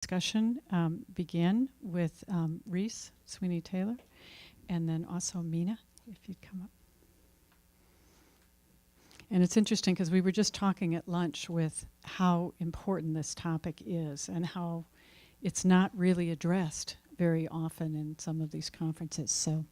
discussion begin with Reese Sweeney Taylor, and then also Mina, if you'd come up. And it's interesting because we were just talking at lunch with how important this topic is and how it's not really addressed very often in some of these conferences. So.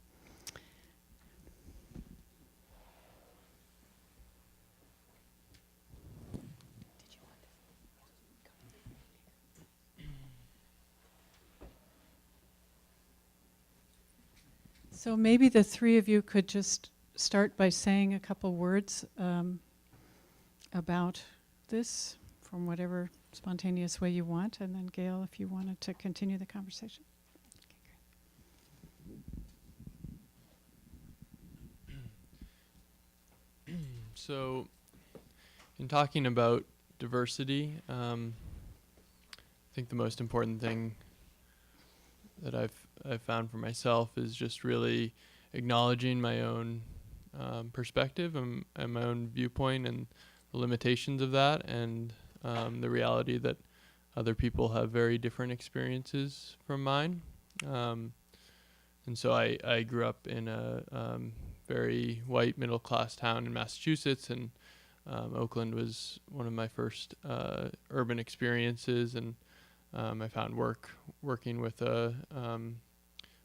So maybe the three of you could just start by saying a couple words about this from whatever spontaneous way you want, and then Gail, if you wanted to continue the conversation. So, in talking about diversity, I think the most important thing that I've found for myself is just really acknowledging my own perspective and my own viewpoint and the limitations of that, and the reality that other people have very different experiences from mine. And so I grew up in a very white middle-class town in Massachusetts, and Oakland was one of my first urban experiences, and I found working with a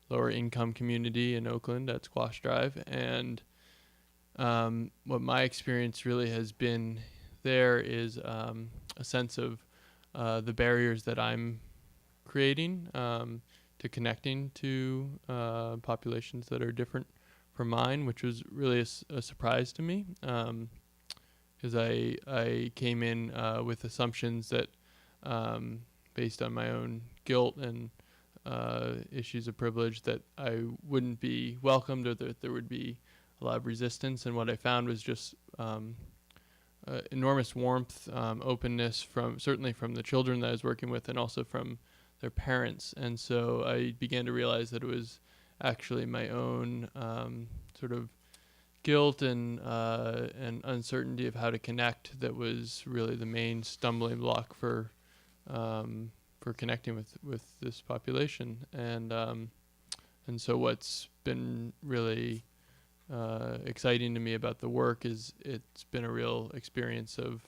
lower income community in Oakland at Squash Drive, and what my experience really has been there is a sense of the barriers that I'm creating to connecting to populations that are different from mine, which was really a surprise to me, because I came in with assumptions that based on my own guilt and issues of privilege that I wouldn't be welcomed, or that there would be a lot of resistance. And what I found was just enormous warmth, openness certainly from the children that I was working with, and also from their parents. And so I began to realize that it was actually my own sort of guilt and uncertainty of how to connect that was really the main stumbling block for connecting with this population. And so what's been really exciting to me about the work is it's been a real experience of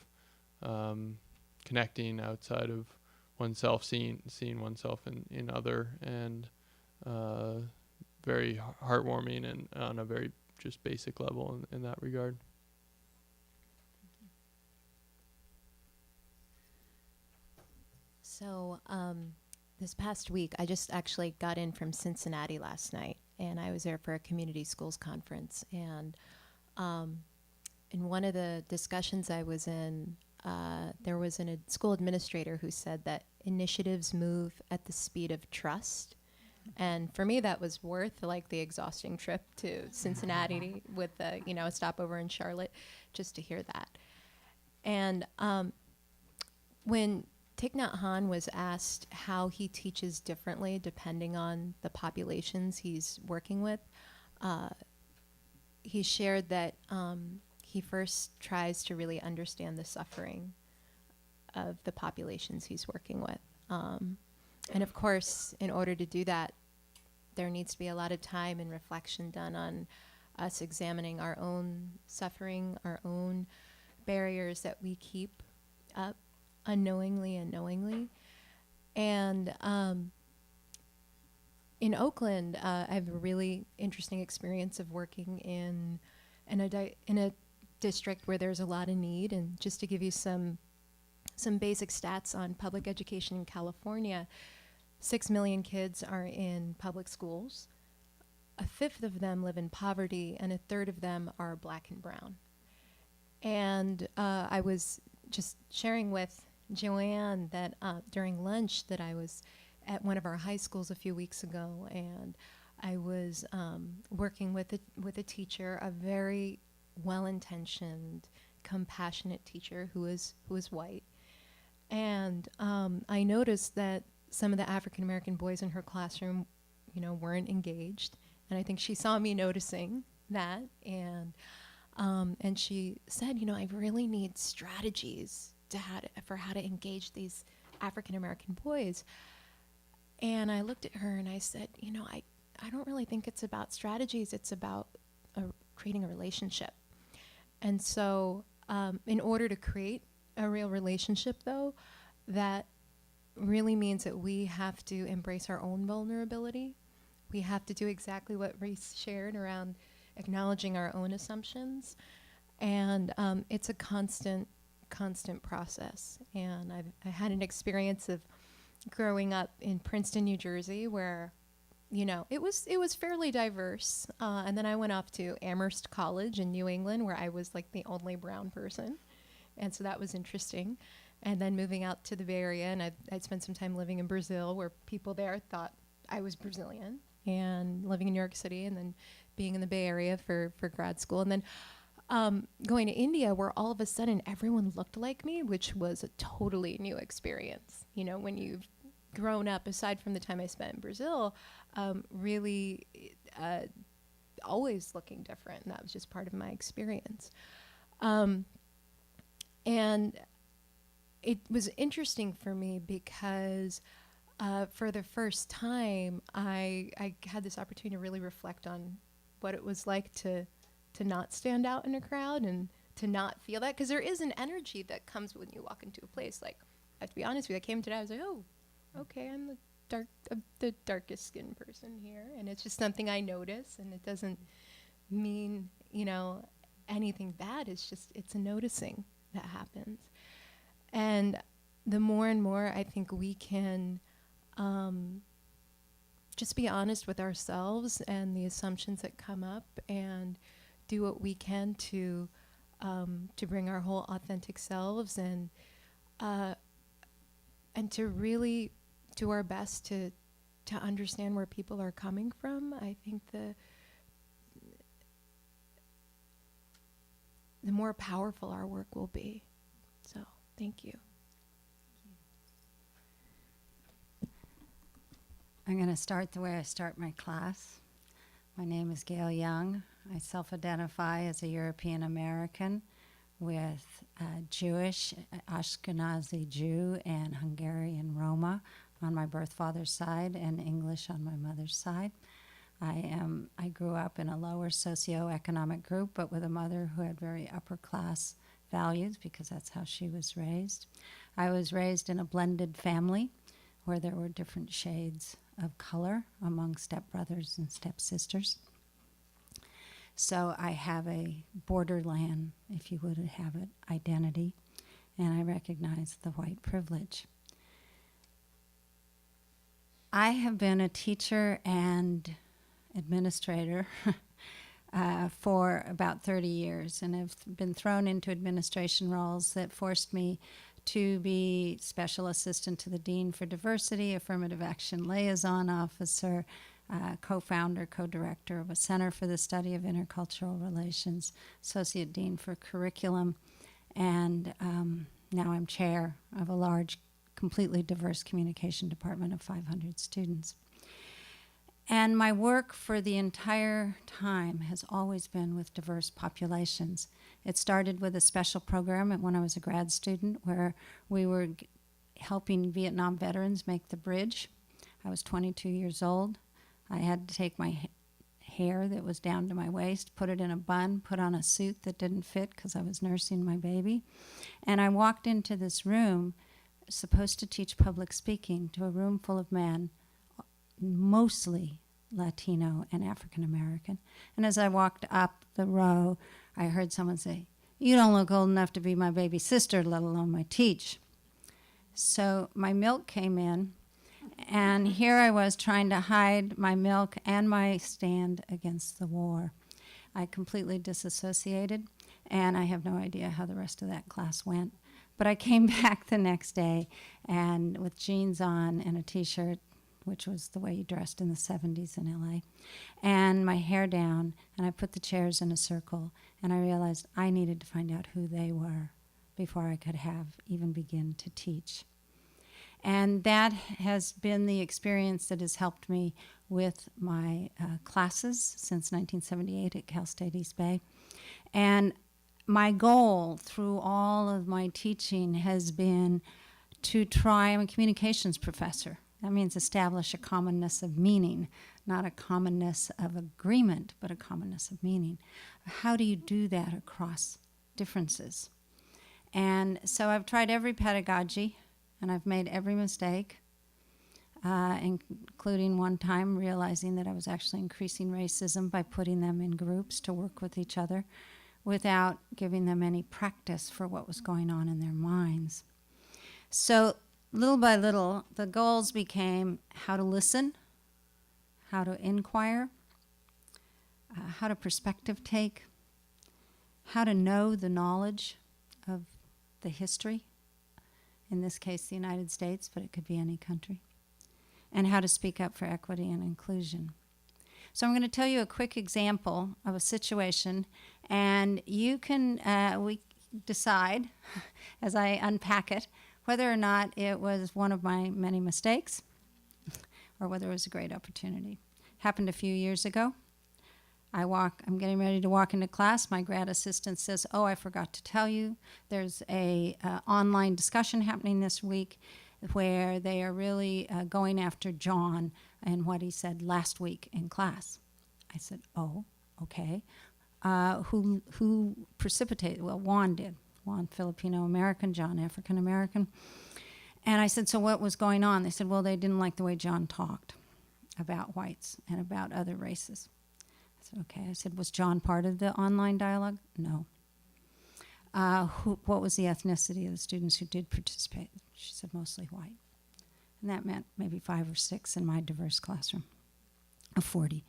connecting outside of oneself, seeing oneself in other, and very heartwarming and on a very just basic level in that regard. So this past week, I just actually got in from Cincinnati last night, and I was there for a community schools conference. And in one of the discussions I was in, there was a school administrator who said that initiatives move at the speed of trust. And for me, that was worth like the exhausting trip to Cincinnati with a stopover in Charlotte, just to hear that. And when Thich Nhat Hanh was asked how he teaches differently depending on the populations he's working with, he shared that he first tries to really understand the suffering of the populations he's working with. And of course, in order to do that, there needs to be a lot of time and reflection done on us examining our own suffering, our own barriers that we keep up unknowingly and knowingly. And in Oakland, I have a really interesting experience of working in a district where there's a lot of need. And just to give you some basic stats on public education in California, 6 million kids are in public schools. A fifth of them live in poverty, and a third of them are black and brown. And I was just sharing with Joanne that during lunch that I was at one of our high schools a few weeks ago, and I was working with a teacher, a very well-intentioned, compassionate teacher who is white. And I noticed that some of the African-American boys in her classroom, weren't engaged. And I think she saw me noticing that. And she said, I really need strategies for how to engage these African American boys. And I looked at her and I said, you know, I don't really think it's about strategies. It's about creating a relationship. And so in order to create a real relationship, though, that really means that we have to embrace our own vulnerability. We have to do exactly what Reese shared around acknowledging our own assumptions. And it's a constant process. And I had an experience of growing up in Princeton, New Jersey, where, you know, it was fairly diverse. And then I went off to Amherst College in New England, where I was like the only brown person. And so that was interesting. And then moving out to the Bay Area, and I'd spent some time living in Brazil, where people there thought I was Brazilian, and living in New York City, and then being in the Bay Area for grad school. And then going to India, where all of a sudden everyone looked like me, which was a totally new experience. You know, when you've grown up, aside from the time I spent in Brazil, really always looking different. And that was just part of my experience. And it was interesting for me because for the first time, I had this opportunity to really reflect on what it was like to not stand out in a crowd and to not feel that. Because there is an energy that comes when you walk into a place. Like, I have to be honest with you, I came today, I was like, oh, okay, I'm the darkest skinned person here. And it's just something I notice, and it doesn't mean, you know, anything bad. It's just, it's a noticing that happens. And the more and more I think we can just be honest with ourselves and the assumptions that come up, and do what we can to bring our whole authentic selves, and to really do our best to understand where people are coming from. I think the more powerful our work will be. So, thank you. I'm going to start the way I start my class. My name is Gail Young. I self-identify as a European American with Jewish, Ashkenazi Jew, and Hungarian Roma on my birth father's side, and English on my mother's side. I grew up in a lower socioeconomic group, but with a mother who had very upper class values, because that's how she was raised. I was raised in a blended family where there were different shades of color among stepbrothers and stepsisters. So I have a borderland, if you would have it, identity, and I recognize the white privilege. I have been a teacher and administrator for about 30 years, and have been thrown into administration roles that forced me to be special assistant to the Dean for Diversity, affirmative action liaison officer, co-founder, co-director of a Center for the Study of Intercultural Relations, associate dean for curriculum, and now I'm chair of a large, completely diverse communication department of 500 students. And my work for the entire time has always been with diverse populations. It started with a special program when I was a grad student, where we were helping Vietnam veterans make the bridge. I was 22 years old. I had to take my hair that was down to my waist, put it in a bun, put on a suit that didn't fit because I was nursing my baby. And I walked into this room, supposed to teach public speaking, to a room full of men, mostly Latino and African American. And as I walked up the row, I heard someone say, "You don't look old enough to be my baby sister, let alone my teach." So my milk came in, and here I was trying to hide my milk and my stand against the war. I completely disassociated, and I have no idea how the rest of that class went. But I came back the next day, and with jeans on and a T-shirt, which was the way you dressed in the 70s in LA, and my hair down, and I put the chairs in a circle, and I realized I needed to find out who they were before I could even begin to teach. And that has been the experience that has helped me with my classes since 1978 at Cal State East Bay. And my goal through all of my teaching has been to try, I'm a communications professor. That means establish a commonness of meaning, not a commonness of agreement, but a commonness of meaning. How do you do that across differences? And so I've tried every pedagogy, and I've made every mistake, including one time realizing that I was actually increasing racism by putting them in groups to work with each other without giving them any practice for what was going on in their minds. So little by little, the goals became how to listen, how to inquire, how to perspective take, how to know the knowledge of the history, in this case the United States, but it could be any country, and how to speak up for equity and inclusion. So I'm going to tell you a quick example of a situation, and you can we decide, as I unpack it, whether or not it was one of my many mistakes or whether it was a great opportunity. Happened a few years ago. I'm getting ready to walk into class. My grad assistant says, "Oh, I forgot to tell you, there's a online discussion happening this week where they are really going after John and what he said last week in class." I said, "Oh, okay." Who precipitated? Well, Juan did. Juan, Filipino-American, John, African-American. And I said, "So what was going on?" They said, "Well, they didn't like the way John talked about whites and about other races." I said, "Okay." I said, "Was John part of the online dialogue?" "No." What was the ethnicity of the students who did participate?" She said, "Mostly white." And that meant maybe 5 or 6 in my diverse classroom of 40.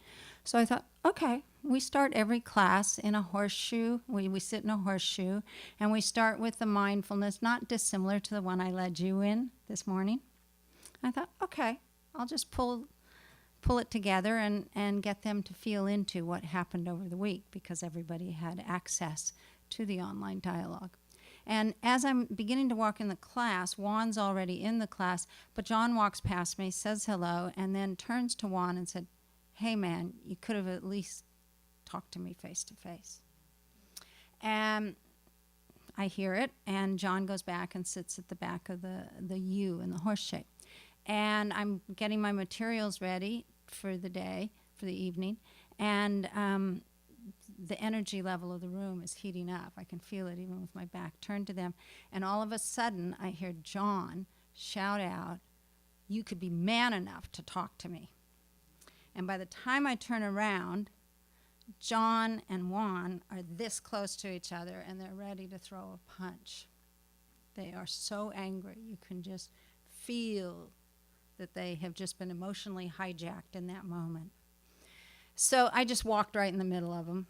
So I thought, okay, we start every class in a horseshoe. We sit in a horseshoe, and we start with the mindfulness, not dissimilar to the one I led you in this morning. I thought, okay, I'll just pull it together and get them to feel into what happened over the week, because everybody had access to the online dialogue. And as I'm beginning to walk in the class, Juan's already in the class, but John walks past me, says hello, and then turns to Juan and said, "Hey man, you could have at least talked to me face to face." And I hear it, and John goes back and sits at the back of the U in the horse shape. And I'm getting my materials ready for the day, for the evening, and the energy level of the room is heating up. I can feel it even with my back turned to them. And all of a sudden, I hear John shout out, "You could be man enough to talk to me." And by the time I turn around, John and Juan are this close to each other, and they're ready to throw a punch. They are so angry. You can just feel that they have just been emotionally hijacked in that moment. So I just walked right in the middle of them.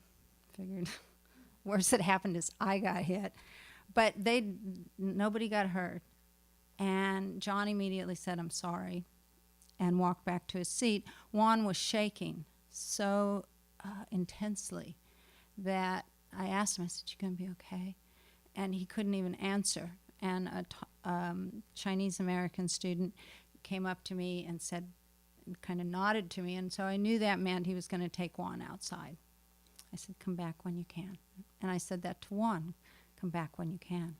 Figured worst that happened is I got hit. But nobody got hurt. And John immediately said, "I'm sorry," and walked back to his seat. Juan was shaking so intensely that I asked him, I said, "You going to be okay?" And he couldn't even answer. And a Chinese-American student came up to me and said, kind of nodded to me, and so I knew that meant he was going to take Juan outside. I said, "Come back when you can." And I said that to Juan, "Come back when you can."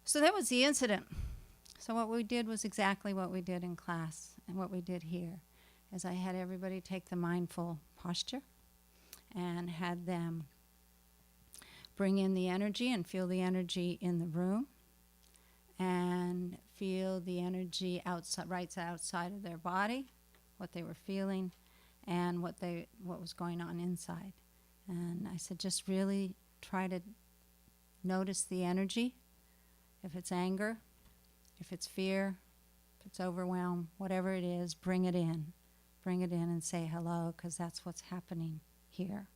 So that was the incident. So what we did was exactly what we did in class and what we did here, is I had everybody take the mindful posture and had them bring in the energy and feel the energy in the room and feel the energy outside, right outside of their body, what they were feeling and what was going on inside. And I said, just really try to notice the energy. If it's anger, if it's fear, if it's overwhelm, whatever it is, bring it in. Bring it in and say hello, because that's what's happening here.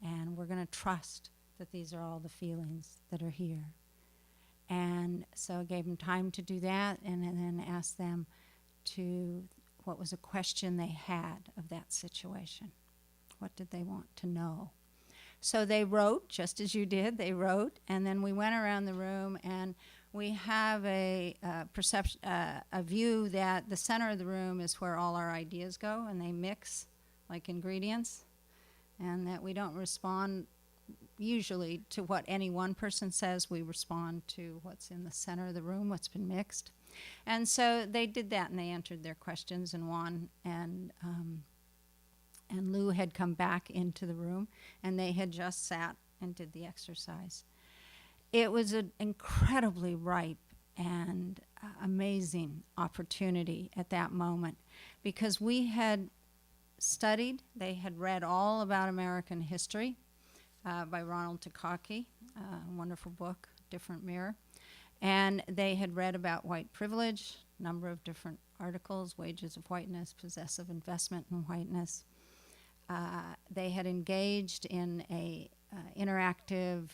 And we're going to trust that these are all the feelings that are here. And so I gave them time to do that, and then asked them to, what was a question they had of that situation? What did they want to know? So they wrote, just as you did, they wrote, and then we went around the room, and we have a perception, a view that the center of the room is where all our ideas go, and they mix like ingredients, and that we don't respond usually to what any one person says. We respond to what's in the center of the room, what's been mixed. And so they did that, and they entered their questions, and Juan and Lou had come back into the room, and they had just sat and did the exercise. It was an incredibly ripe and amazing opportunity at that moment, because we had studied, they had read all about American history by Ronald Takaki, a wonderful book, Different Mirror. And they had read about white privilege, a number of different articles, Wages of Whiteness, Possessive Investment in Whiteness. They had engaged in a interactive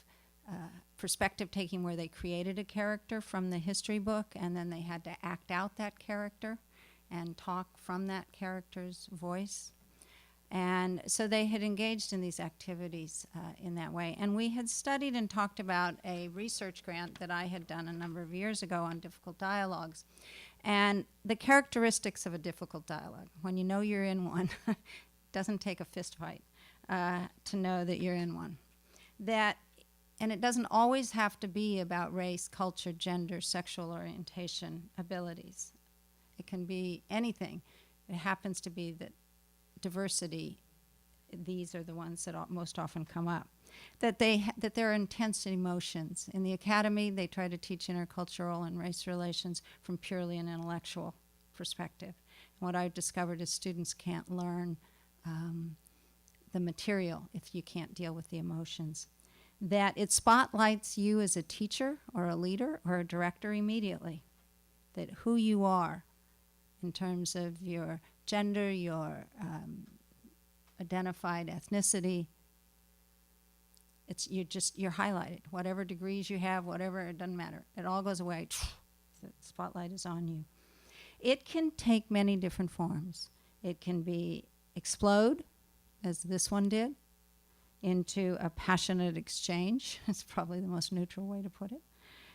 perspective taking where they created a character from the history book, and then they had to act out that character and talk from that character's voice. And so they had engaged in these activities in that way. And we had studied and talked about a research grant that I had done a number of years ago on difficult dialogues. And the characteristics of a difficult dialogue, when you know you're in one, it doesn't take a fist fight to know that you're in one. And it doesn't always have to be about race, culture, gender, sexual orientation, abilities. It can be anything. It happens to be that diversity, these are the ones that most often come up. That there are intense emotions. In the academy, they try to teach intercultural and race relations from purely an intellectual perspective. And what I've discovered is students can't learn the material if you can't deal with the emotions. That it spotlights you as a teacher or a leader or a director immediately. That who you are in terms of your gender, your identified ethnicity, you're highlighted. Whatever degrees you have, whatever, it doesn't matter. It all goes away. The spotlight is on you. It can take many different forms. It can be explode, as this one did, into a passionate exchange. It's probably the most neutral way to put it.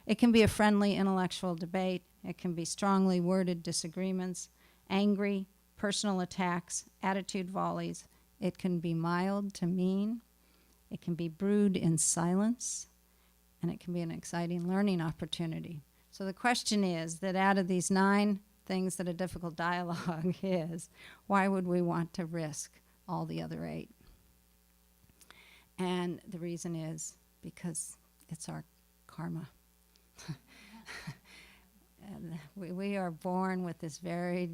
It can be a friendly intellectual debate. It can be strongly worded disagreements, angry, personal attacks, attitude volleys. It can be mild to mean. It can be brewed in silence. And it can be an exciting learning opportunity. So the question is that out of these 9 things that a difficult dialogue is, why would we want to risk all the other 8? And the reason is because it's our karma. And we are born with this very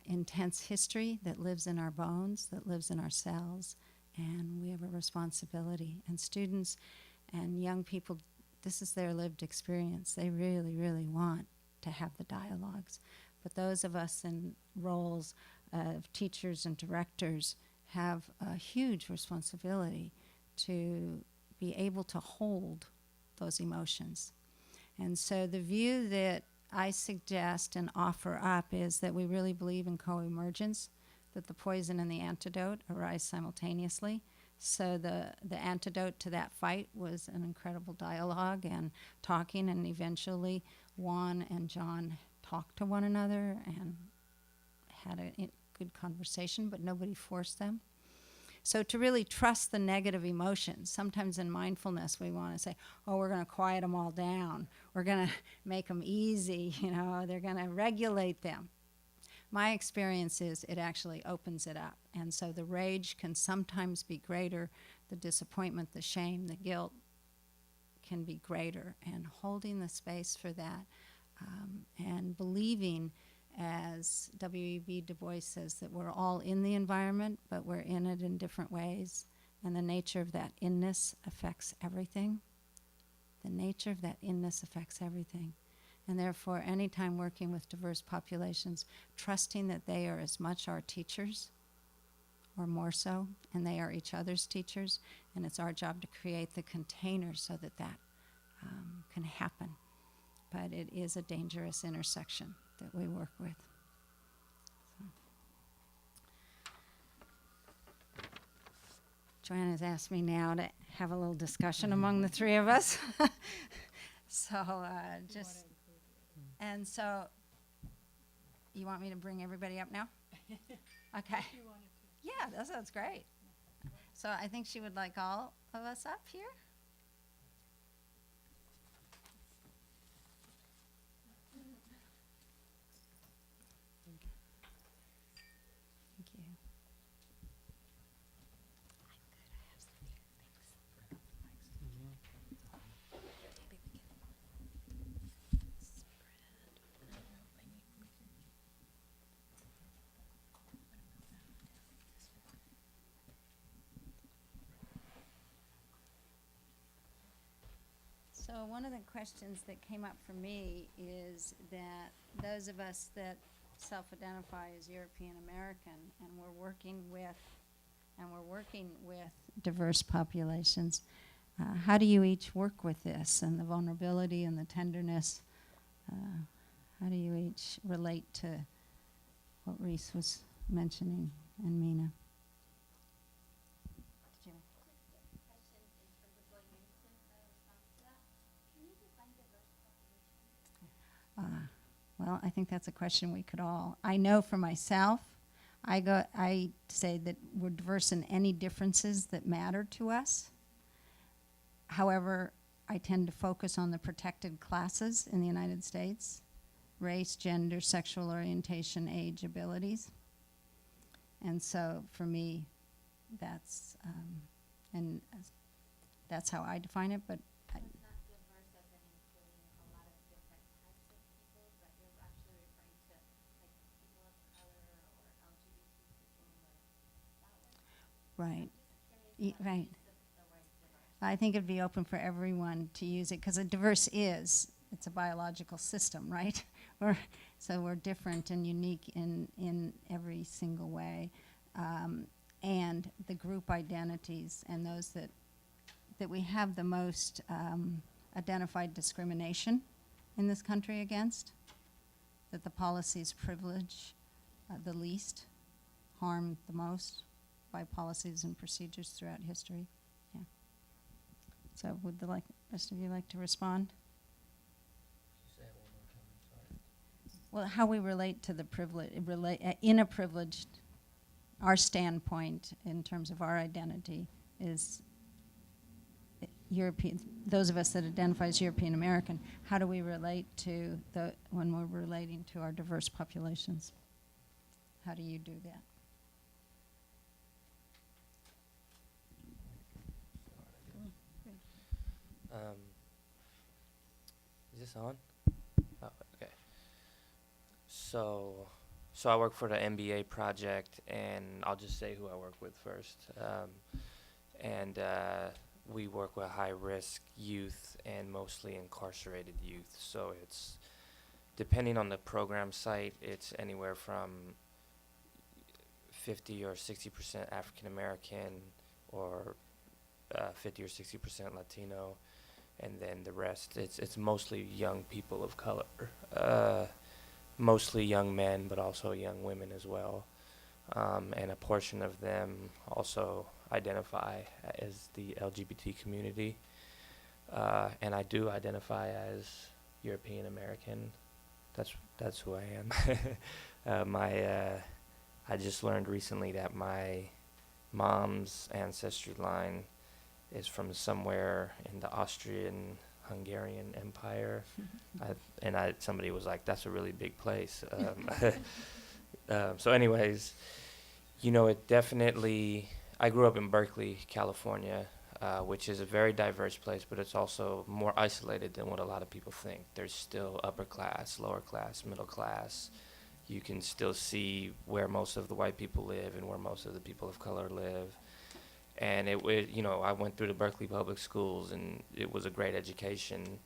intense history that lives in our bones, that lives in our cells, and we have a responsibility. And students and young people, this is their lived experience. They really, really want to have the dialogues. But those of us in roles of teachers and directors have a huge responsibility to be able to hold those emotions. And so the view that I suggest and offer up is that we really believe in co-emergence, that the poison and the antidote arise simultaneously. So the antidote to that fight was an incredible dialogue and talking, and eventually Juan and John talked to one another and had a good conversation, but nobody forced them. So to really trust the negative emotions, sometimes in mindfulness we want to say, oh, we're going to quiet them all down. We're going to make them easy, they're going to regulate them. My experience is it actually opens it up. And so the rage can sometimes be greater, the disappointment, the shame, the guilt can be greater. And holding the space for that and believing, as W.E.B. Du Bois says, that we're all in the environment, but we're in it in different ways. And the nature of that inness affects everything. The nature of that inness affects everything. And therefore, anytime working with diverse populations, trusting that they are as much our teachers, or more so, and they are each other's teachers, and it's our job to create the container so that that can happen. But it is a dangerous intersection that we work with. So. Joanna's asked me now to have a little discussion among the 3 of us. And so, you want me to bring everybody up now? Okay. Yeah, that sounds great. So I think she would like all of us up here. Thank you. So one of the questions that came up for me is that those of us that self-identify as European American and we're working with diverse populations, how do you each work with this and the vulnerability and the tenderness? How do you each relate to what Reese was mentioning and Mina? Well, I think that's a question we could all. I know for myself, I say that we're diverse in any differences that matter to us. However, I tend to focus on the protected classes in the United States: race, gender, sexual orientation, age, abilities. And so for me, that's that's how I define it. But right. Right. I think it'd be open for everyone to use it because a diverse it's a biological system, right? We're different and unique in every single way. And the group identities and those that we have the most identified discrimination in this country against, that the policies privilege the least, harm the most by policies and procedures throughout history. Yeah. So would the rest of you like to respond? Say it one more time, sorry. Well, how we relate to the privilege, in a privileged, our standpoint in terms of our identity is European. Those of us that identify as European American, how do we relate to when we're relating to our diverse populations? How do you do that? Is this on? Oh, okay. So I work for the MBA project, and I'll just say who I work with first. We work with high-risk youth and mostly incarcerated youth. So it's, depending on the program site, it's anywhere from 50 or 60% African American, or 50 or 60% Latino, and then the rest, it's mostly young people of color, mostly young men, but also young women as well, and a portion of them also identify as the LGBT community, and I do identify as European American. That's who I am. I just learned recently that my mom's ancestry line is from somewhere in the Austrian-Hungarian Empire. Somebody was like, that's a really big place. So anyways, it definitely, I grew up in Berkeley, California, which is a very diverse place, but it's also more isolated than what a lot of people think. There's still upper class, lower class, middle class. You can still see where most of the white people live and where most of the people of color live. And I went through the Berkeley public schools, and it was a great education,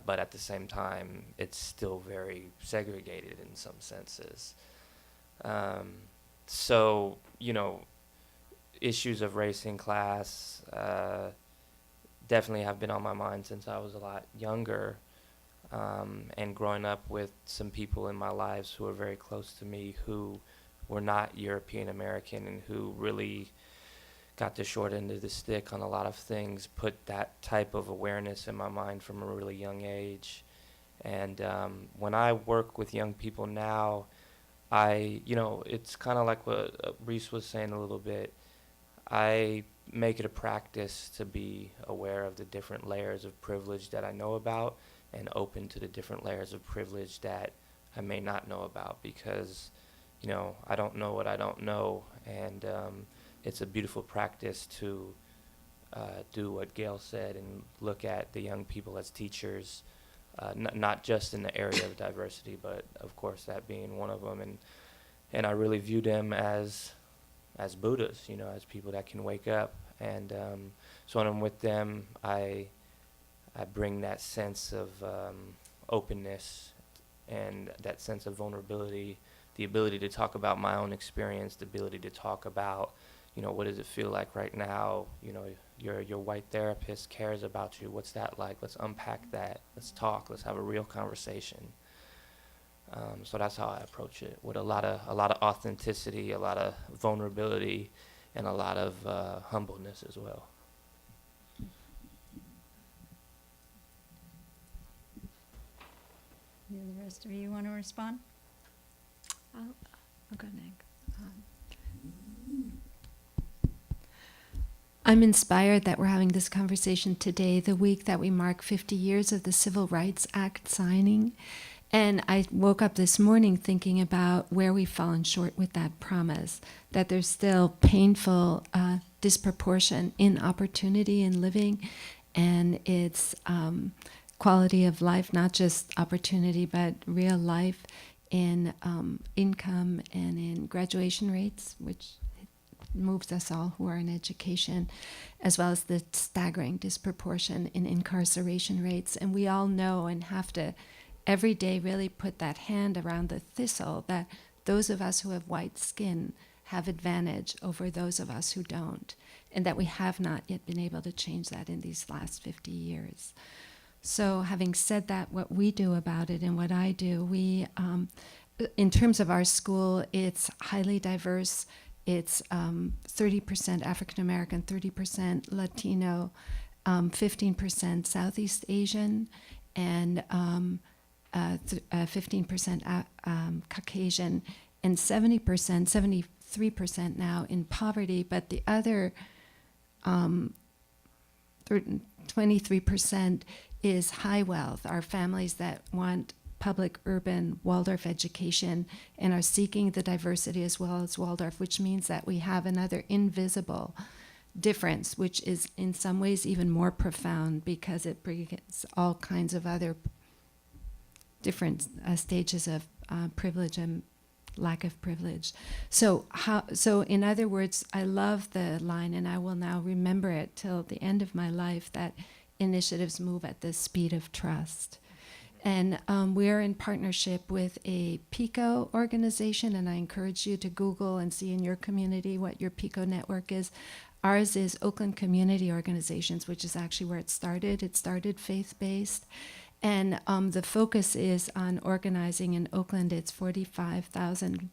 but at the same time, it's still very segregated in some senses. So, issues of race and class definitely have been on my mind since I was a lot younger, and growing up with some people in my lives who were very close to me who were not European American and who really got the short end of the stick on a lot of things, put that type of awareness in my mind from a really young age. And when I work with young people now, it's kind of like what Reese was saying a little bit. I make it a practice to be aware of the different layers of privilege that I know about and open to the different layers of privilege that I may not know about, because, you know, I don't know what I don't know, and it's a beautiful practice to do what Gail said and look at the young people as teachers, not just in the area of diversity, but of course that being one of them, and I really view them as Buddhas, you know, as people that can wake up, and so when I'm with them, I bring that sense of openness and that sense of vulnerability, the ability to talk about my own experience, the ability to talk about, you know, what does it feel like right now? You know, your white therapist cares about you. What's that like? Let's unpack that. Let's talk. Let's have a real conversation. So that's how I approach it, with a lot of authenticity, a lot of vulnerability, and a lot of humbleness as well. Do the rest of you want to respond? I'll go next. I'm inspired that we're having this conversation today, the week that we mark 50 years of the Civil Rights Act signing. And I woke up this morning thinking about where we've fallen short with that promise, that there's still painful disproportion in opportunity in living, and its quality of life, not just opportunity, but real life in income and in graduation rates, which moves us all who are in education, as well as the staggering disproportion in incarceration rates. And we all know and have to every day really put that hand around the thistle, that those of us who have white skin have advantage over those of us who don't, and that we have not yet been able to change that in these last 50 years. So having said that, what we do about it and what I do, we, in terms of our school, it's highly diverse. It's 30% African American, 30% Latino, 15% Southeast Asian, and 15% Caucasian, and 73% now in poverty. But the other 23% is high wealth, our families that want public urban Waldorf education and are seeking the diversity as well as Waldorf, which means that we have another invisible difference, which is in some ways even more profound because it brings all kinds of other different stages of privilege and lack of privilege. So in other words, I love the line, and I will now remember it till the end of my life, that initiatives move at the speed of trust. And we're in partnership with a PICO organization, and I encourage you to Google and see in your community what your PICO network is. Ours is Oakland Community Organizations, which is actually where it started. It started faith-based. And the focus is on organizing in Oakland. It's 45,000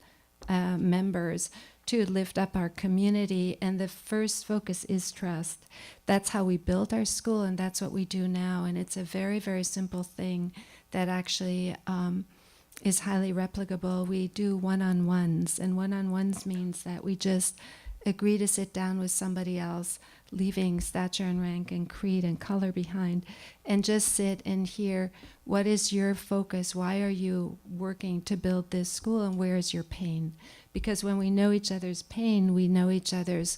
members to lift up our community. And the first focus is trust. That's how we built our school, and that's what we do now. And it's a very, very simple thing that actually is highly replicable. We do one-on-ones, and one-on-ones means that we just agree to sit down with somebody else, leaving stature and rank and creed and color behind, and just sit and hear, what is your focus? Why are you working to build this school, and where is your pain? Because when we know each other's pain, we know each other's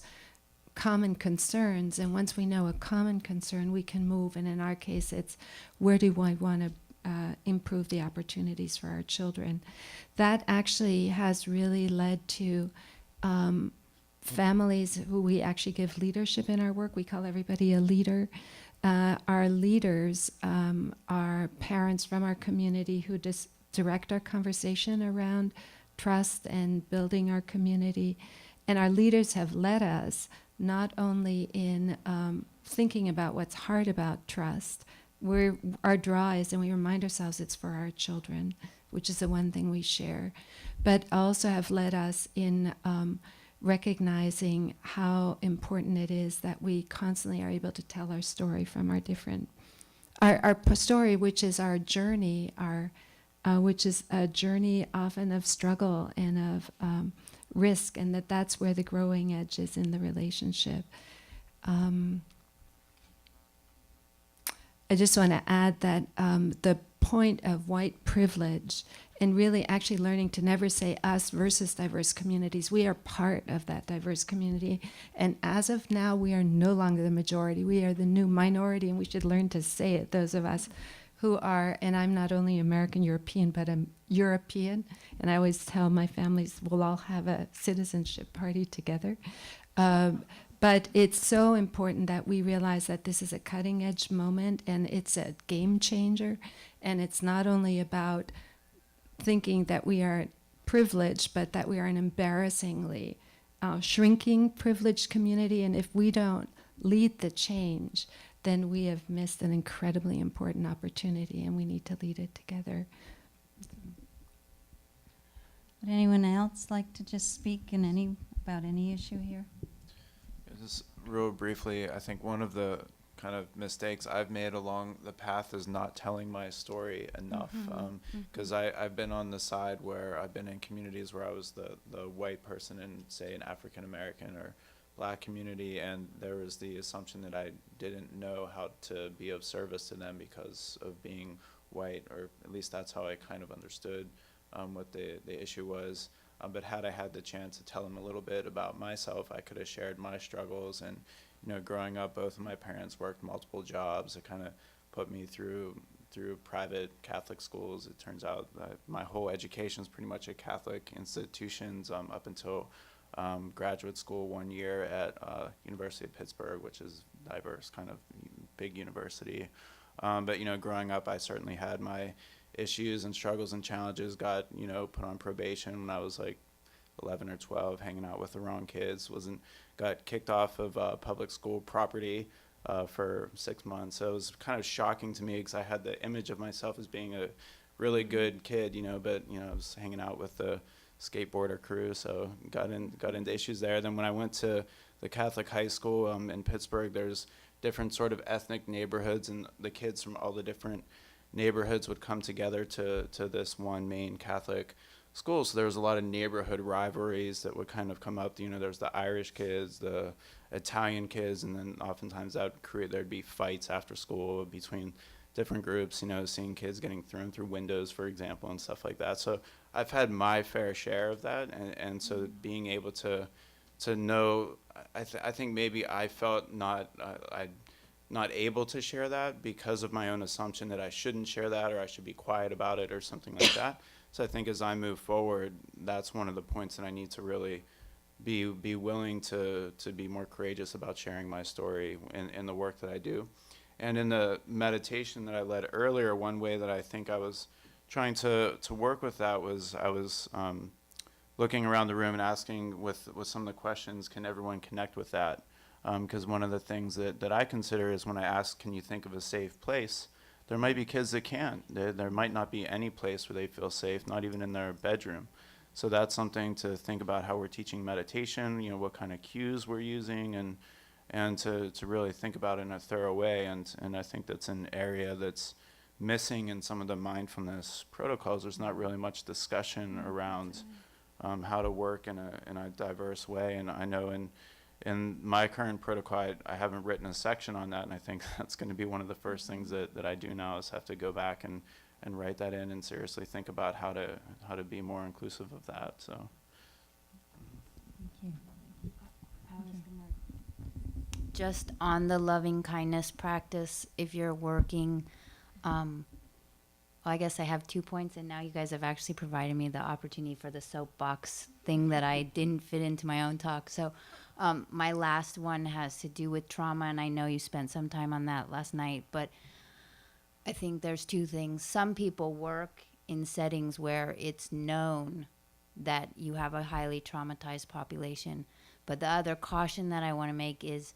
common concerns, and once we know a common concern, we can move. And in our case, it's, where do I want to improve the opportunities for our children? That actually has really led to families who we actually give leadership in our work. We call everybody a leader. Our leaders are parents from our community who direct our conversation around trust and building our community. And our leaders have led us not only in thinking about what's hard about trust. Our draw is, and we remind ourselves, it's for our children, which is the one thing we share, but also have led us in recognizing how important it is that we constantly are able to tell our story from our different, our story, which is our journey, which is a journey often of struggle and of risk, and that's where the growing edge is in the relationship. I just want to add that the point of white privilege and really actually learning to never say us versus diverse communities. We are part of that diverse community. And as of now, we are no longer the majority. We are the new minority, and we should learn to say it, those of us who are, and I'm not only American European, but I'm European. And I always tell my families we'll all have a citizenship party together. But it's so important that we realize that this is a cutting edge moment, and it's a game changer. And it's not only about thinking that we are privileged, but that we are an embarrassingly shrinking privileged community. And if we don't lead the change, then we have missed an incredibly important opportunity, and we need to lead it together. Would anyone else like to just speak about any issue here? Just real briefly, I think one of the kind of mistakes I've made along the path is not telling my story enough. Because I've been on the side where I've been in communities where I was the white person in, say, an African American or Black community, and there was the assumption that I didn't know how to be of service to them because of being white, or at least that's how I kind of understood what the issue was. But had I had the chance to tell them a little bit about myself, I could have shared my struggles. And, you know, growing up, both of my parents worked multiple jobs. It kind of put me through private Catholic schools. It turns out that my whole education is pretty much at Catholic institutions up until graduate school 1 year at University of Pittsburgh, which is diverse, kind of big university. But, you know, growing up, I certainly had my issues and struggles and challenges. Got, you know, put on probation when I was like 11 or 12, hanging out with the wrong kids. Got kicked off of public school property for 6 months. So it was kind of shocking to me because I had the image of myself as being a really good kid, you know, but, you know, I was hanging out with the skateboarder crew, so got into issues there. Then when I went to the Catholic high school in Pittsburgh, there's different sort of ethnic neighborhoods, and the kids from all the different neighborhoods would come together to this one main Catholic school. So there was a lot of neighborhood rivalries that would kind of come up. You know, there's the Irish kids, the Italian kids, and then oftentimes there'd be fights after school between different groups, you know, seeing kids getting thrown through windows, for example, and stuff like that. So I've had my fair share of that, and so being able to know, I think maybe I felt not able to share that because of my own assumption that I shouldn't share that, or I should be quiet about it, or something like that. So I think as I move forward, that's one of the points that I need to really be willing to be more courageous about sharing my story in the work that I do. And in the meditation that I led earlier, one way that I think I was trying to work with that was I was looking around the room and asking with some of the questions, can everyone connect with that? Because one of the things that I consider is when I ask, can you think of a safe place? There might be kids that can't. There might not be any place where they feel safe, not even in their bedroom. So that's something to think about how we're teaching meditation, you know, what kind of cues we're using, and to really think about it in a thorough way. And I think that's an area that's missing in some of the mindfulness protocols. There's not really much discussion around how to work in a diverse way. And I know in my current protocol, I haven't written a section on that, and I think that's going to be one of the first things that I do now is have to go back and write that in and seriously think about how to be more inclusive of that. So. Thank you. Just on the loving kindness practice, if you're working, well, I guess I have 2 points, and now you guys have actually provided me the opportunity for the soapbox thing that I didn't fit into my own talk. So my last one has to do with trauma, and I know you spent some time on that last night, but I think there's 2 things. Some people work in settings where it's known that you have a highly traumatized population, but the other caution that I want to make is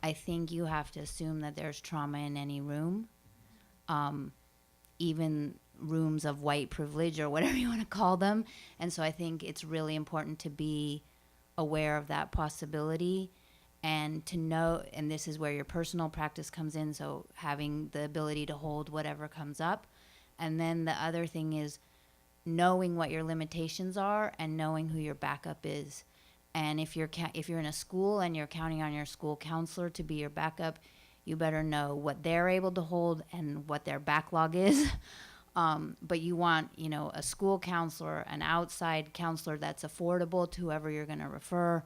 I think you have to assume that there's trauma in any room, even rooms of white privilege or whatever you want to call them. And so I think it's really important to be aware of that possibility and to know, and this is where your personal practice comes in, so having the ability to hold whatever comes up. And then the other thing is knowing what your limitations are and knowing who your backup is. And if you're in a school and you're counting on your school counselor to be your backup, you better know what they're able to hold and what their backlog is. But you want, a school counselor, an outside counselor that's affordable to whoever you're going to refer,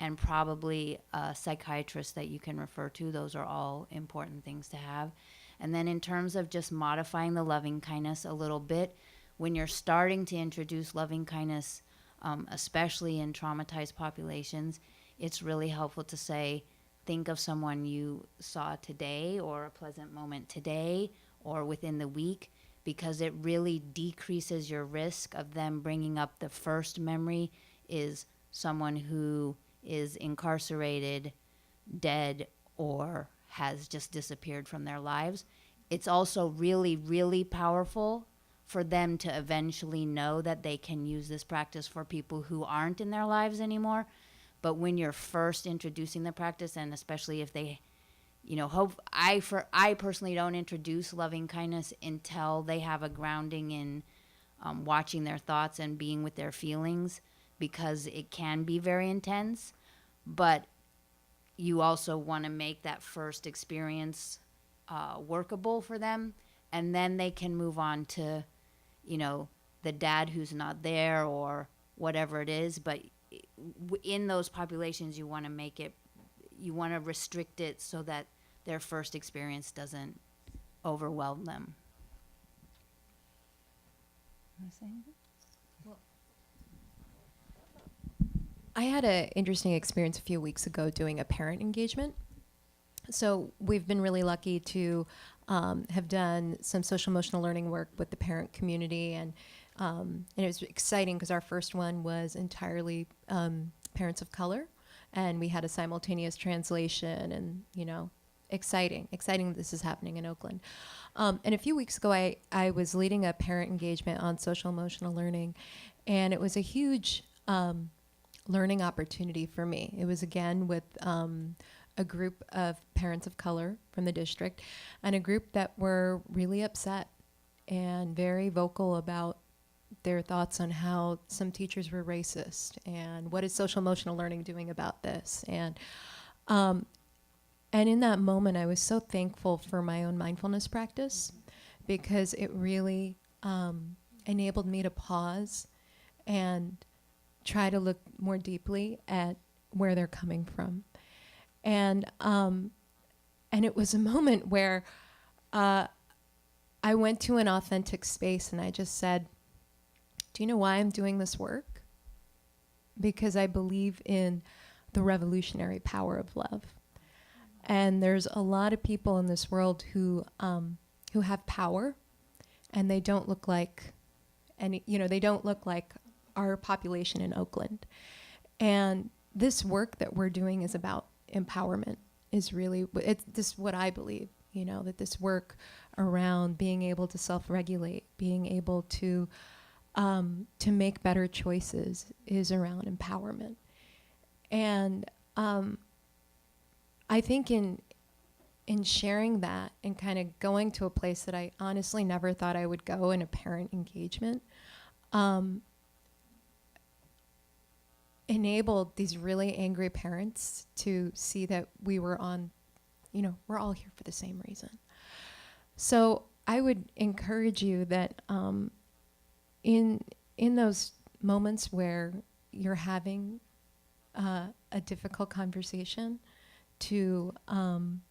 and probably a psychiatrist that you can refer to. Those are all important things to have. And then in terms of just modifying the loving kindness a little bit, when you're starting to introduce loving kindness, especially in traumatized populations, it's really helpful to say, think of someone you saw today or a pleasant moment today or within the week, because it really decreases your risk of them bringing up the first memory is someone who is incarcerated, dead, or has just disappeared from their lives. It's also really, really powerful for them to eventually know that they can use this practice for people who aren't in their lives anymore. But when you're first introducing the practice, and especially if they, I personally don't introduce loving kindness until they have a grounding in watching their thoughts and being with their feelings, because it can be very intense. But you also want to make that first experience workable for them, and then they can move on to, the dad who's not there or whatever it is. But in those populations, you want to restrict it so that their first experience doesn't overwhelm them. Want to say anything? I had an interesting experience a few weeks ago doing a parent engagement. So we've been really lucky to have done some social emotional learning work with the parent community, and it was exciting because our first one was entirely parents of color, and we had a simultaneous translation, and exciting that this is happening in Oakland. And a few weeks ago, I was leading a parent engagement on social emotional learning, and it was a huge learning opportunity for me. It was again with a group of parents of color from the district, and a group that were really upset and very vocal about their thoughts on how some teachers were racist and what is social emotional learning doing about this. And in that moment, I was so thankful for my own mindfulness practice, because it really enabled me to pause and try to look more deeply at where they're coming from. And it was a moment where I went to an authentic space and I just said, do you know why I'm doing this work? Because I believe in the revolutionary power of love. And there's a lot of people in this world who have power, and they don't look like they don't look like our population in Oakland. And this work that we're doing is about empowerment. Is really this what I believe. That this work around being able to self-regulate, being able to make better choices, is around empowerment. And I think in sharing that and kind of going to a place that I honestly never thought I would go in a parent engagement, enabled these really angry parents to see that we were on, we're all here for the same reason. So I would encourage you that in those moments where you're having a difficult conversation, to I'm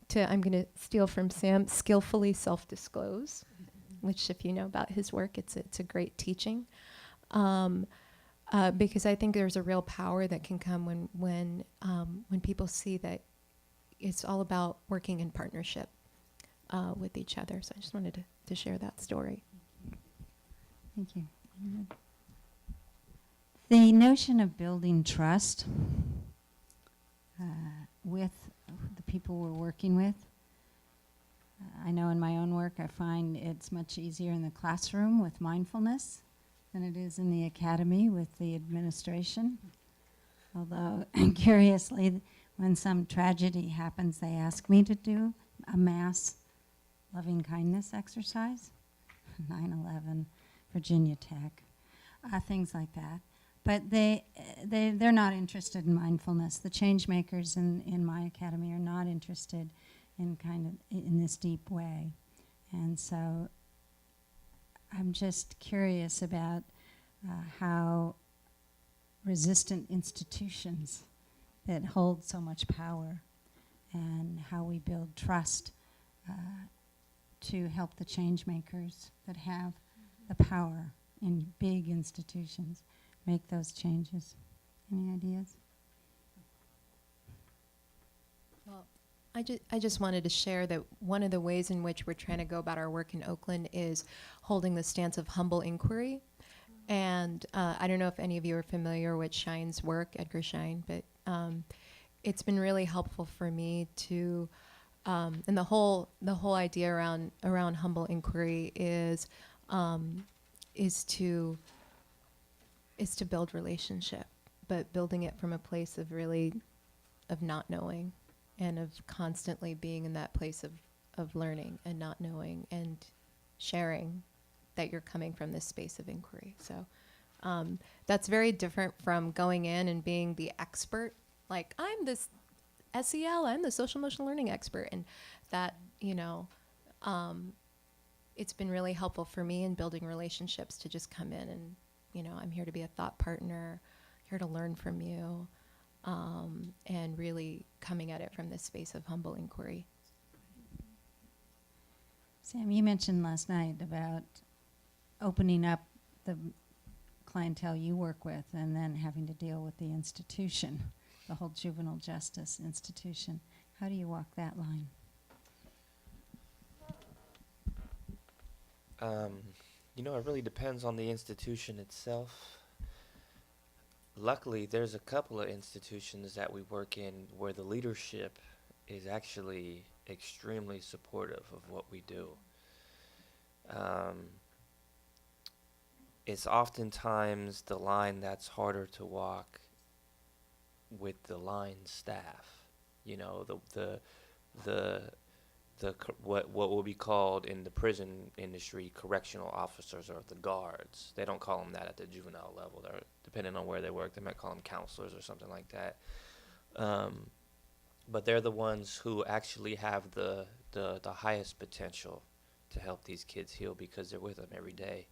going to steal from Sam, skillfully self-disclose, which if you know about his work, it's a great teaching. Because I think there's a real power that can come when people see that it's all about working in partnership with each other. So I just wanted to share that story. Thank you. The notion of building trust with the people we're working with, I know in my own work I find it's much easier in the classroom with mindfulness than it is in the academy with the administration. Although, curiously, when some tragedy happens, they ask me to do a mass loving kindness exercise. 9/11, Virginia Tech, things like that. But they're not interested in mindfulness. The change makers in my academy are not interested in kind of in this deep way. And so I'm just curious about how resistant institutions that hold so much power and how we build trust to help the change makers that have the power in big institutions make those changes. Any ideas? Well, I just wanted to share that one of the ways in which we're trying to go about our work in Oakland is holding the stance of humble inquiry. And I don't know if any of you are familiar with Shine's work, Edgar Schein, but it's been really helpful for me to, and the whole idea around humble inquiry is to build relationship, but building it from a place of not knowing, and of constantly being in that place of learning and not knowing and sharing that you're coming from this space of inquiry. So that's very different from going in and being the expert. Like, I'm this SEL, I'm the social emotional learning expert. And that, it's been really helpful for me in building relationships to just come in and, I'm here to be a thought partner, here to learn from you, and really coming at it from this space of humble inquiry. Sam, you mentioned last night about opening up the clientele you work with and then having to deal with the institution, the whole juvenile justice institution. How do you walk that line? It really depends on the institution itself. Luckily, there's a couple of institutions that we work in where the leadership is actually extremely supportive of what we do. It's oftentimes the line that's harder to walk with the line staff. What will be called in the prison industry correctional officers, or the guards. They don't call them that at the juvenile level. They're, depending on where they work, they might call them counselors or something like that. But they're the ones who actually have the highest potential to help these kids heal, because they're with them every day.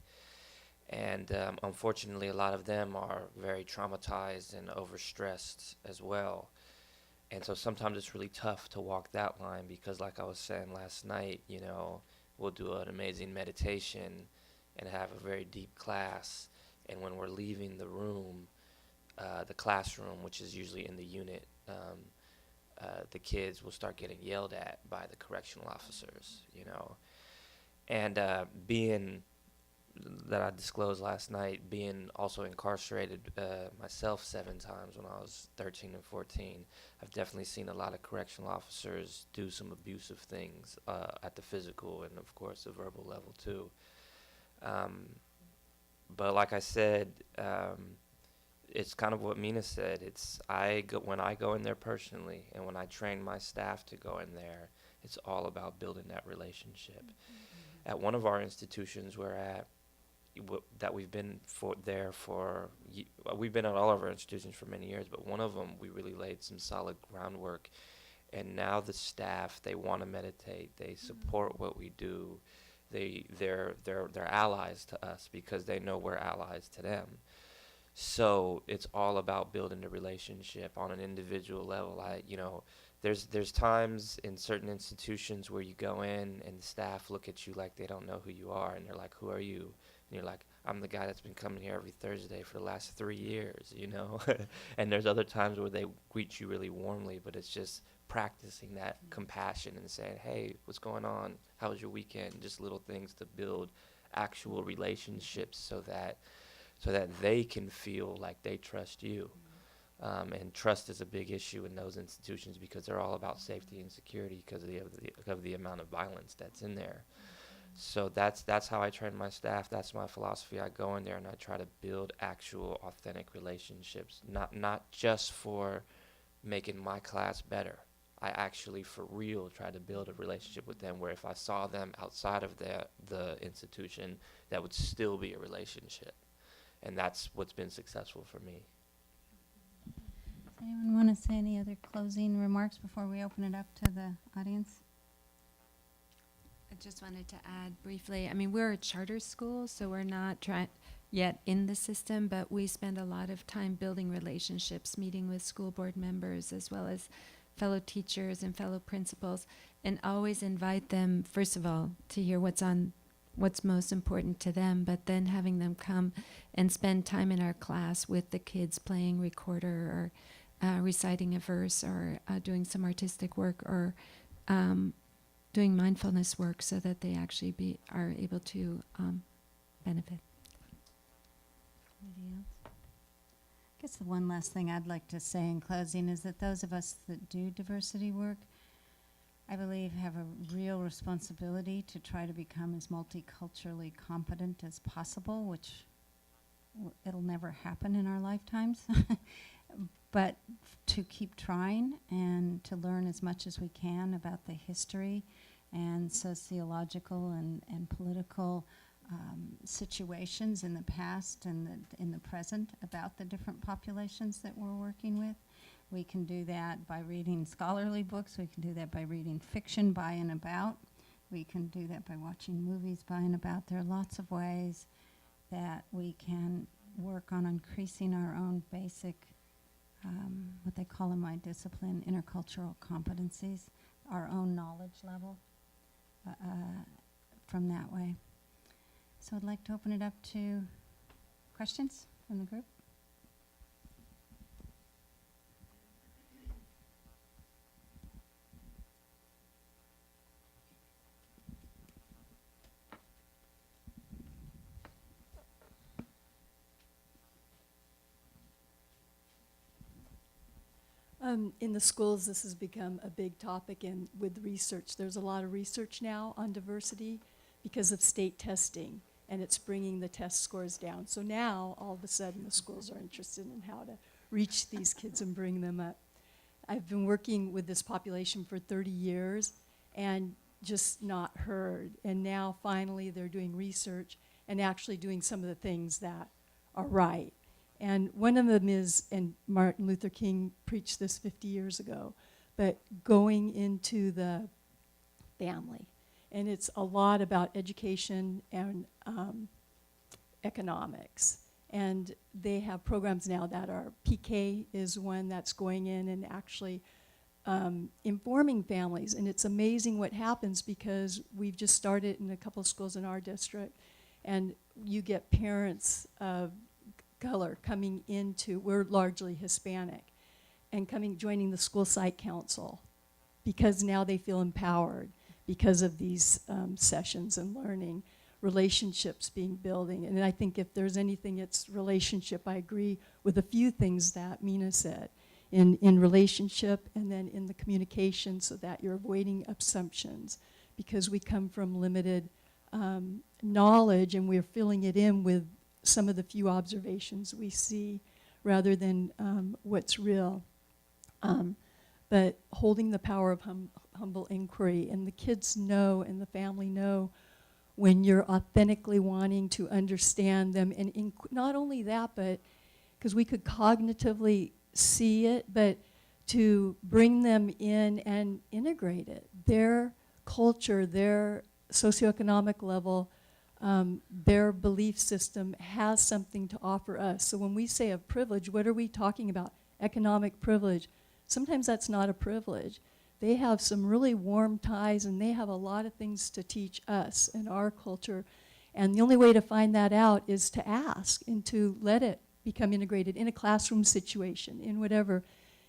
And unfortunately, a lot of them are very traumatized and overstressed as well. And so sometimes it's really tough to walk that line, because like I was saying last night, we'll do an amazing meditation and have a very deep class. And when we're leaving the room, the classroom, which is usually in the unit, the kids will start getting yelled at by the correctional officers, And being that I disclosed last night, being also incarcerated myself 7 times when I was 13 and 14, I've definitely seen a lot of correctional officers do some abusive things at the physical and, of course, the verbal level, too. But like I said, it's kind of what Mina said. When I go in there personally, and when I train my staff to go in there, it's all about building that relationship. Mm-hmm. At one of our institutions we're at, that we've been we've been at all of our institutions for many years, but one of them we really laid some solid groundwork, and now the staff, they want to meditate, they support what we do, they're allies to us because they know we're allies to them. So it's all about building the relationship on an individual level. There's times in certain institutions where you go in and the staff look at you like they don't know who you are, and they're like, "Who are you?" And you're like, "I'm the guy that's been coming here every Thursday for the last 3 years," And there's other times where they greet you really warmly, but it's just practicing that compassion and saying, "Hey, what's going on? How was your weekend?" Just little things to build actual relationships so that they can feel like they trust you. And trust is a big issue in those institutions because they're all about safety and security because of the amount of violence that's in there. So that's how I train my staff. That's my philosophy. I go in there and I try to build actual authentic relationships, not just for making my class better. I actually for real try to build a relationship with them where if I saw them outside of the institution, that would still be a relationship. And that's what's been successful for me. Does anyone want to say any other closing remarks before we open it up to the audience? I just wanted to add briefly, I mean, we're a charter school, so we're not yet in the system, but we spend a lot of time building relationships, meeting with school board members as well as fellow teachers and fellow principals, and always invite them, first of all, to hear what's most important to them, but then having them come and spend time in our class with the kids playing recorder or reciting a verse or doing some artistic work or doing mindfulness work so that they actually are able to benefit. Anybody else? I guess the one last thing I'd like to say in closing is that those of us that do diversity work, I believe, have a real responsibility to try to become as multiculturally competent as possible, which it'll never happen in our lifetimes. But to keep trying and to learn as much as we can about the history and sociological and political situations in the past and in the present about the different populations that we're working with. We can do that by reading scholarly books. We can do that by reading fiction by and about. We can do that by watching movies by and about. There are lots of ways that we can work on increasing our own basic, what they call in my discipline, intercultural competencies, our own knowledge level from that way. So I'd like to open it up to questions from the group. In the schools, this has become a big topic, and with research, there's a lot of research now on diversity because of state testing, and it's bringing the test scores down. So now, all of a sudden, the schools are interested in how to reach these kids and bring them up. I've been working with this population for 30 years and just not heard. And now, finally, they're doing research and actually doing some of the things that are right. And one of them is, and Martin Luther King preached this 50 years ago, but going into the family. And it's a lot about education and economics. And they have programs now that are, PK is one that's going in and actually informing families. And it's amazing what happens because we've just started in a couple of schools in our district, and you get parents of color coming into, we're largely Hispanic, and joining the school site council because now they feel empowered because of these sessions and learning, relationships being building. And I think if there's anything, it's relationship. I agree with a few things that Mina said in relationship and then in the communication so that you're avoiding assumptions because we come from limited knowledge and we're filling it in with some of the few observations we see rather than what's real. But holding the power of humble inquiry, and the kids know and the family know when you're authentically wanting to understand them, and not only that, but because we could cognitively see it, but to bring them in and integrate it. Their culture, their socioeconomic level, their belief system has something to offer us. So when we say of privilege, what are we talking about? Economic privilege. Sometimes that's not a privilege. They have some really warm ties and they have a lot of things to teach us and our culture. And the only way to find that out is to ask and to let it become integrated in a classroom situation, in whatever.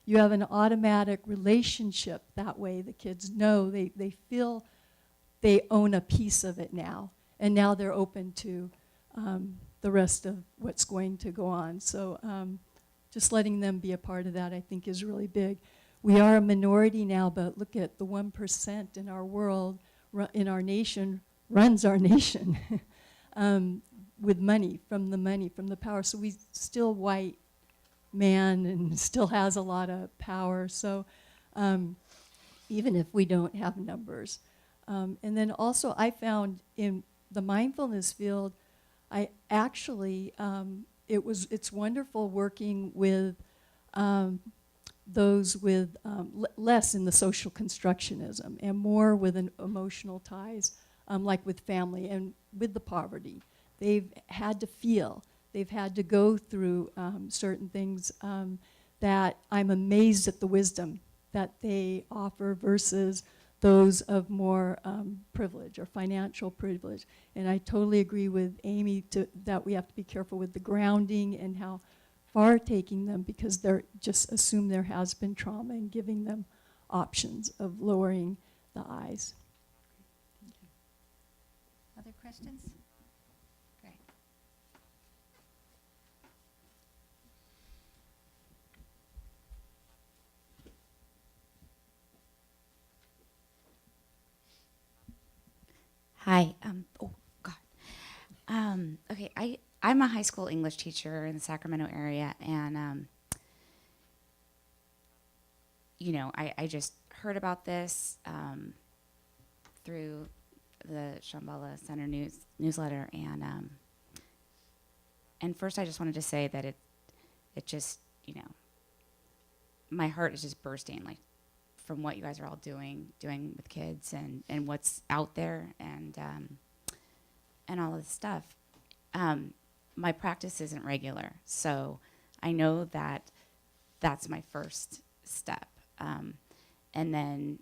You have an automatic relationship that way. The kids know, they feel they own a piece of it now. And now they're open to the rest of what's going to go on. So just letting them be a part of that, I think, is really big. We are a minority now, but look at the 1% in our world, in our nation, runs our nation with money, from the power. So we still white man and still has a lot of power. So even if we don't have numbers. And then also I found in the mindfulness field, I actually, it's wonderful working with those with less in the social constructionism and more with an emotional ties, like with family and with the poverty. They've had to feel, they've had to go through certain things that I'm amazed at the wisdom that they offer versus those of more privilege or financial privilege. And I totally agree with Amy that we have to be careful with the grounding and how far taking them, because they're just assume there has been trauma, and giving them options of lowering the eyes. Other questions? Great. Hi. Oh God. Okay. I'm a high school English teacher in the Sacramento area, and you know, I just heard about this through the Shambhala Center newsletter, and first I just wanted to say that it just, you know, my heart is just bursting, like, from what you guys are all doing with kids and what's out there, and all of this stuff. My practice isn't regular, so I know that that's my first step. And then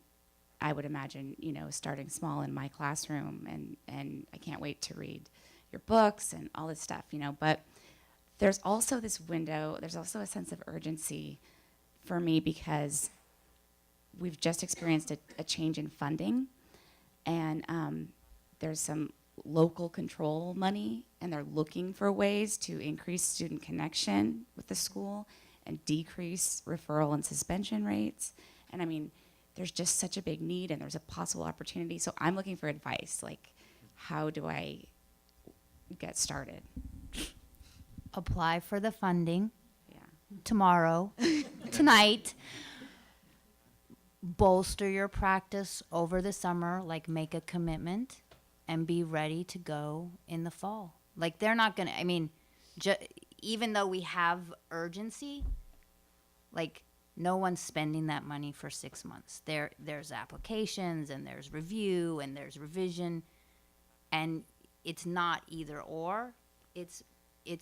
I would imagine, you know, starting small in my classroom, and I can't wait to read your books and all this stuff, you know. But there's also this window, there's also a sense of urgency for me, because we've just experienced a change in funding, and there's some local control money, and they're looking for ways to increase student connection with the school and decrease referral and suspension rates. And I mean, there's just such a big need, and there's a possible opportunity. So I'm looking for advice, like, how do I get started? Apply for the funding Yeah. tomorrow, tonight. Bolster your practice over the summer, like make a commitment, and be ready to go in the fall. Like, they're not gonna, I mean, even though we have urgency, like, no one's spending that money for 6 months. There's applications, and there's review, and there's revision, and it's not either or, it's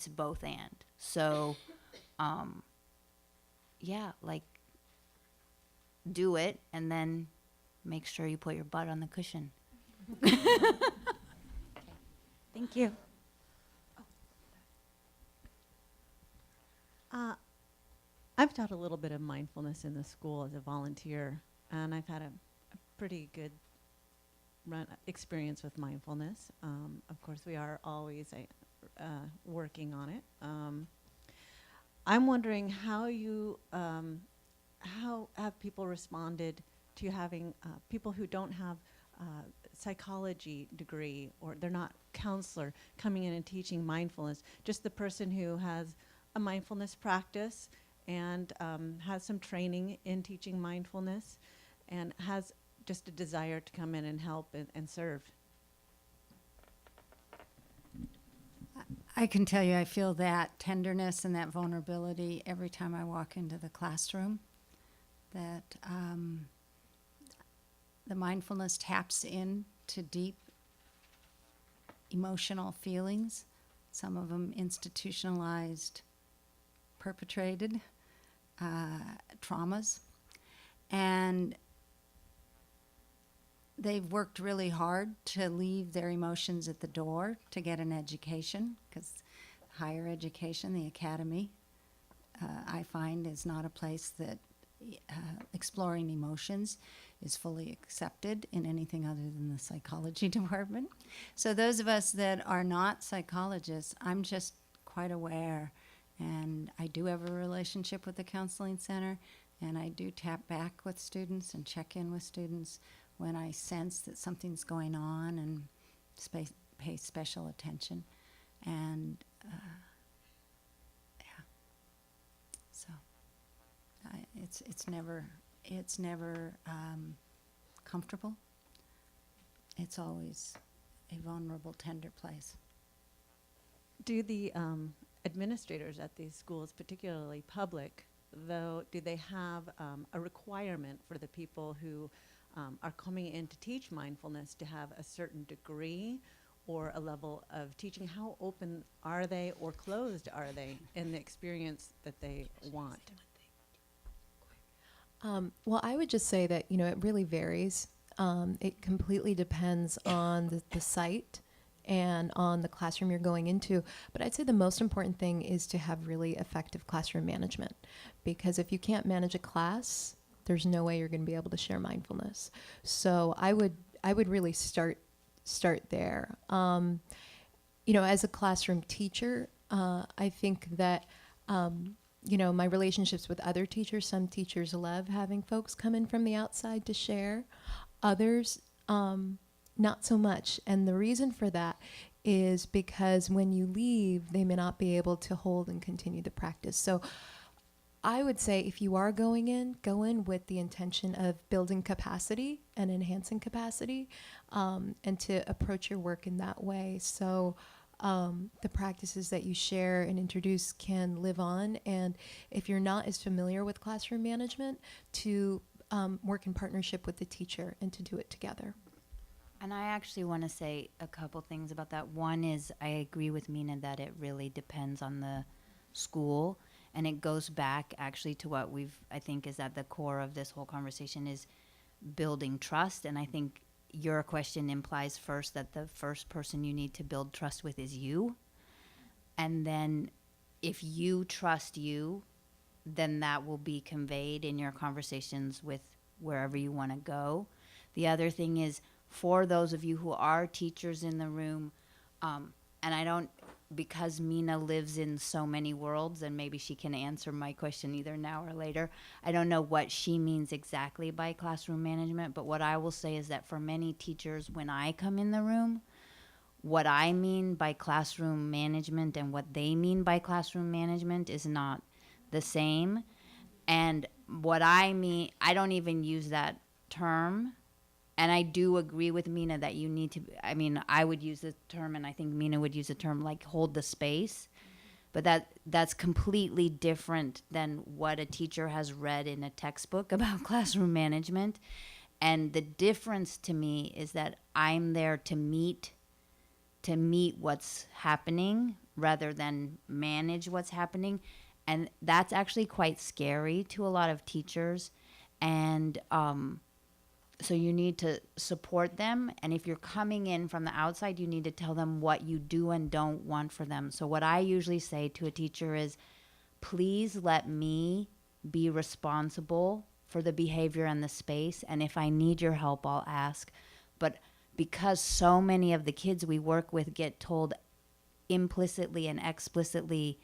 both and. So, yeah, like, do it, and then make sure you put your butt on the cushion. Thank you. I've taught a little bit of mindfulness in the school as a volunteer, and I've had a pretty good experience with mindfulness. Of course, we are always working on it. I'm wondering how have people responded to having people who don't have psychology degree, or they're not counselor, coming in and teaching mindfulness, just the person who has a mindfulness practice and has some training in teaching mindfulness and has just a desire to come in and help and serve. I can tell you I feel that tenderness and that vulnerability every time I walk into the classroom, that the mindfulness taps into deep emotional feelings, some of them institutionalized, perpetrated traumas, and they've worked really hard to leave their emotions at the door to get an education, because higher education, the academy, I find is not a place that exploring emotions is fully accepted in anything other than the psychology department. So those of us that are not psychologists, I'm just quite aware, and I do have a relationship with the counseling center, and I do tap back with students and check in with students when I sense that something's going on, and pay special attention. And yeah, so it's never comfortable, it's always a vulnerable, tender place. Do the administrators at these schools, particularly public, though, do they have a requirement for the people who are coming in to teach mindfulness to have a certain degree or a level of teaching? How open are they or closed are they in the experience that they want? Well, I would just say that, it really varies. It completely depends on the site and on the classroom you're going into. But I'd say the most important thing is to have really effective classroom management. Because if you can't manage a class, there's no way you're going to be able to share mindfulness. So I would really start there. As a classroom teacher, I think that my relationships with other teachers, some teachers love having folks come in from the outside to share. Others, not so much. And the reason for that is because when you leave, they may not be able to hold and continue the practice. So I would say if you are go in with the intention of building capacity and enhancing capacity, and to approach your work in that way. So the practices that you share and introduce can live on. And if you're not as familiar with classroom management, to work in partnership with the teacher and to do it together. And I actually want to say a couple things about that. One is I agree with Mina that it really depends on the school. And it goes back actually to what I think is at the core of this whole conversation is building trust. And I think your question implies first that the first person you need to build trust with is you. And then if you trust you, then that will be conveyed in your conversations with wherever you want to go. The other thing is, for those of you who are teachers in the room, and I don't, because Mina lives in so many worlds, and maybe she can answer my question either now or later. I don't know what she means exactly by classroom management, but what I will say is that for many teachers, when I come in the room, what I mean by classroom management and what they mean by classroom management is not the same. And what I mean, I don't even use that term. And I do agree with Mina that you need to, I would use the term, and I think Mina would use the term, like, hold the space. But that's completely different than what a teacher has read in a textbook about classroom management. And the difference to me is that I'm there to meet what's happening rather than manage what's happening. And that's actually quite scary to a lot of teachers. And so you need to support them. And if you're coming in from the outside, you need to tell them what you do and don't want for them. So what I usually say to a teacher is, please let me be responsible for the behavior and the space. And if I need your help, I'll ask. But because so many of the kids we work with get told implicitly and explicitly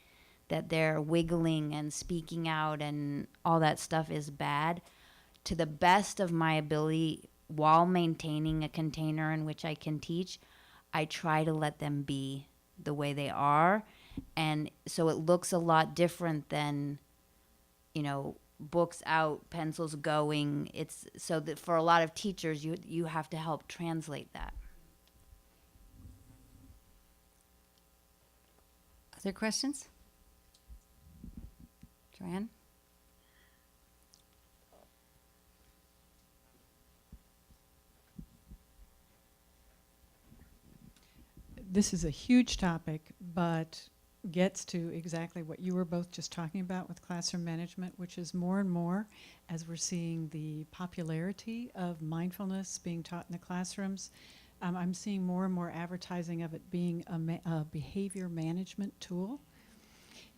that they're wiggling and speaking out and all that stuff is bad, to the best of my ability, while maintaining a container in which I can teach, I try to let them be the way they are. And so it looks a lot different than, books out, pencils going. It's so that for a lot of teachers, you have to help translate that. Other questions? Joanne? This is a huge topic, but gets to exactly what you were both just talking about with classroom management, which is more and more, as we're seeing the popularity of mindfulness being taught in the classrooms, I'm seeing more and more advertising of it being a behavior management tool.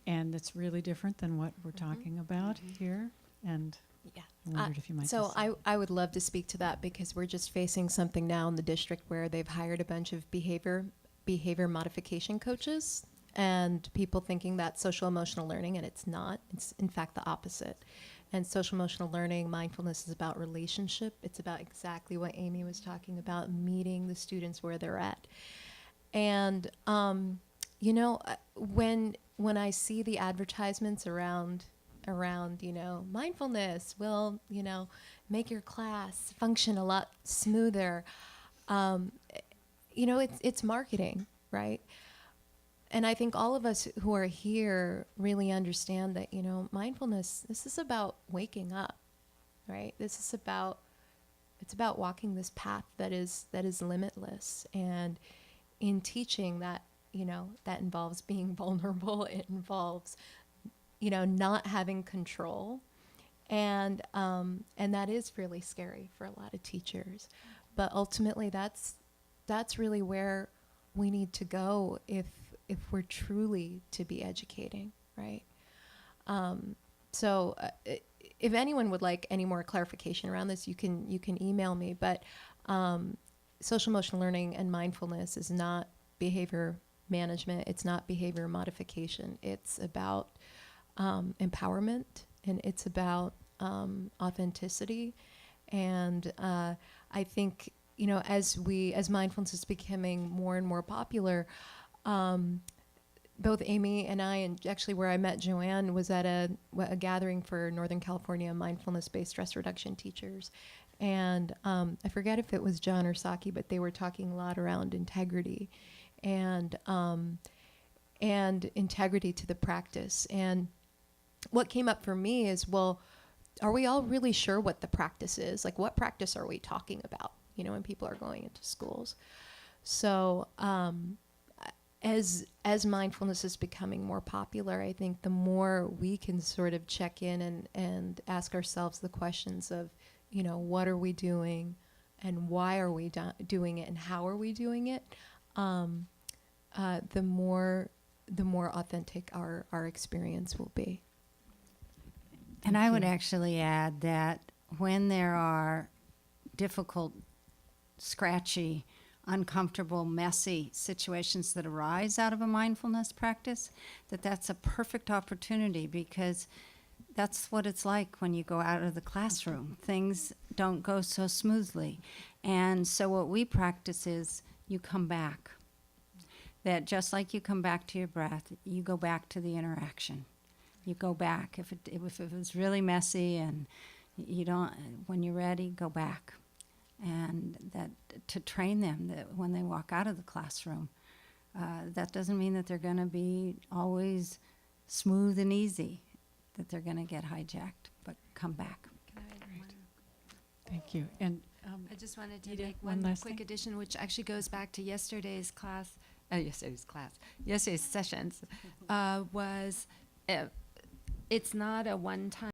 And it's really different than what we're talking about here. And Yeah. I wondered if you might So just say. I would love to speak to that because we're just facing something now in the district where they've hired a bunch of behavior modification coaches and people thinking that's social emotional learning, and it's not. It's in fact the opposite. And social emotional learning, mindfulness, is about relationship. It's about exactly what Amy was talking about, meeting the students where they're at. And when I see the advertisements around around, you know, mindfulness will, you know, make your class function a lot smoother. You know, it's marketing, right? And I think all of us who are here really understand that, you know, mindfulness, this is about waking up, right? This is about, it's about walking this path that is limitless. And in teaching that, you know, that involves being vulnerable. It involves, you know, not having control. And that is really scary for a lot of teachers. But ultimately that's really where we need to go if we're truly to be educating, right? So if anyone would like any more clarification around this, you can email me. But social emotional learning and mindfulness is not behavior management. It's not behavior modification. It's about empowerment, and it's about authenticity. And I think, you know, as mindfulness is becoming more and more popular, both Amy and I, and actually where I met Joanne was at a gathering for Northern California mindfulness-based stress reduction teachers. And I forget if it was John or Saki, but they were talking a lot around integrity and integrity to the practice. And what came up for me is, well, are we all really sure what the practice is? Like, what practice are we talking about, you know, when people are going into schools? So as mindfulness is becoming more popular, I think the more we can sort of check in and ask ourselves the questions of, you know, what are we doing and why are we doing it and how are we doing it, the more authentic our experience will be. And I would actually add that when there are difficult, scratchy, uncomfortable, messy situations that arise out of a mindfulness practice, that's a perfect opportunity, because that's what it's like when you go out of the classroom. Things don't go so smoothly. And so what we practice is you come back. That just like you come back to your breath, you go back to the interaction. You go back. If it was really messy and you don't, when you're ready, go back. And that to train them that when they walk out of the classroom, that doesn't mean that they're going to be always smooth and easy, that they're going to get hijacked, but come back. Thank you. And I just wanted to Nita, make one one last quick thing? addition, which actually goes back to yesterday's sessions, was it's not a one-time